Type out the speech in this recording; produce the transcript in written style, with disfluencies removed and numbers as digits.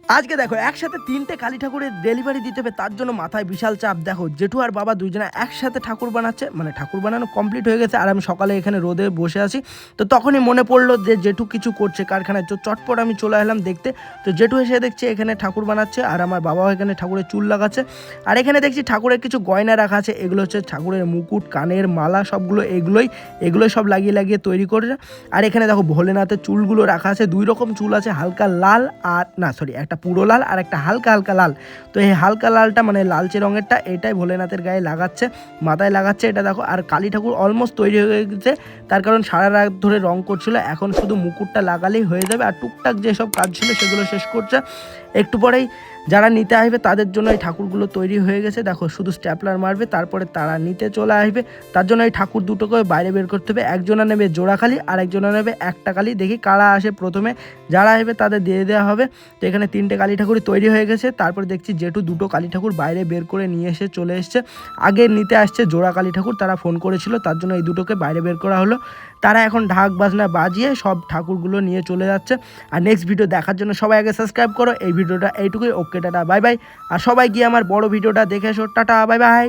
আজকে দেখো একসাথে 3টে কালী ঠাকুরের ডেলিভারি দিতে হবে, তার জন্য মাথায় বিশাল চাপ। দেখো জেঠু আর বাবা দুজনে একসাথে ঠাকুর বানাচ্ছে, মানে ঠাকুর বানানো কমপ্লিট হয়ে গেছে আর আমি সকালে এখানে রোদে বসে আছি। তো তখনই মনে পড়লো যে জেঠু কিছু করছে কারখানায়, তো চটপট আমি চলে এলাম দেখতে। তো জেঠু এসে দেখছি এখানে ঠাকুর বানাচ্ছে আর আমার বাবাও এখানে ঠাকুরের চুল লাগাচ্ছে। আর এখানে দেখছি ঠাকুরের কিছু গয়না রাখা আছে, এগুলো হচ্ছে ঠাকুরের মুকুট, কানের মালা, সবগুলো এগুলোই সব লাগিয়ে লাগিয়ে তৈরি করে। আর এখানে দেখো ভোলেনাথের চুলগুলো রাখা আছে, 2 রকম চুল আছে, হালকা লাল আর না সরি একটা পুরো লাল আর একটা হালকা হালকা লাল। তো এই হালকা লালটা মানে লালচে রঙেরটা এটাই ভোলেনাথের গায়ে লাগাচ্ছে, মাথায় লাগাচ্ছে। এটা দেখো আর কালী ঠাকুর অলমোস্ট তৈরি হয়ে গেছে, তার কারণ সারা রাত ধরে রং করছিল, এখন শুধু মুকুটটা লাগালেই হয়ে যাবে। আর টুকটাক যেসব কাজ ছিল সেগুলো শেষ করছে। একটু পরেই যারা নিতে আসবে তাদের জন্য এই ঠাকুরগুলো তৈরি হয়ে গেছে। দেখো শুধু স্ট্যাপলার মারবে, তারপরে তারা নিতে চলে আসবে। তার জন্য এই ঠাকুর দুটোকে বাইরে বের করতে হবে, একজনা নেবে জোড়া কালি আর একজনা নেবে একটা কালি। দেখি কারা আসে প্রথমে, যারা আসবে তাদের দিয়ে দেওয়া হবে। তো এখানে 3টে কালী ঠাকুরই তৈরি হয়ে গেছে। তারপরে দেখছি জেঠু 2টো কালী ঠাকুর বাইরে বের করে নিয়ে এসে চলে এসছে। আগে নিতে আসছে জোড়া কালী ঠাকুর, তারা ফোন করেছিল, তার জন্য এই দুটোকে বাইরে বের করা হলো। তারা এখন ঢাক বাজনা বাজিয়ে সব ঠাকুরগুলো নিয়ে চলে যাচ্ছে। আর নেক্সট ভিডিও দেখার জন্য সবাই আগে সাবস্ক্রাইব করো। এই ভিডিওটা এইটুকুই, ওকে টাটা বাই বাই। আর সবাই গিয়ে আমার বড় ভিডিওটা দেখে এসো, টাটা বাই বাই।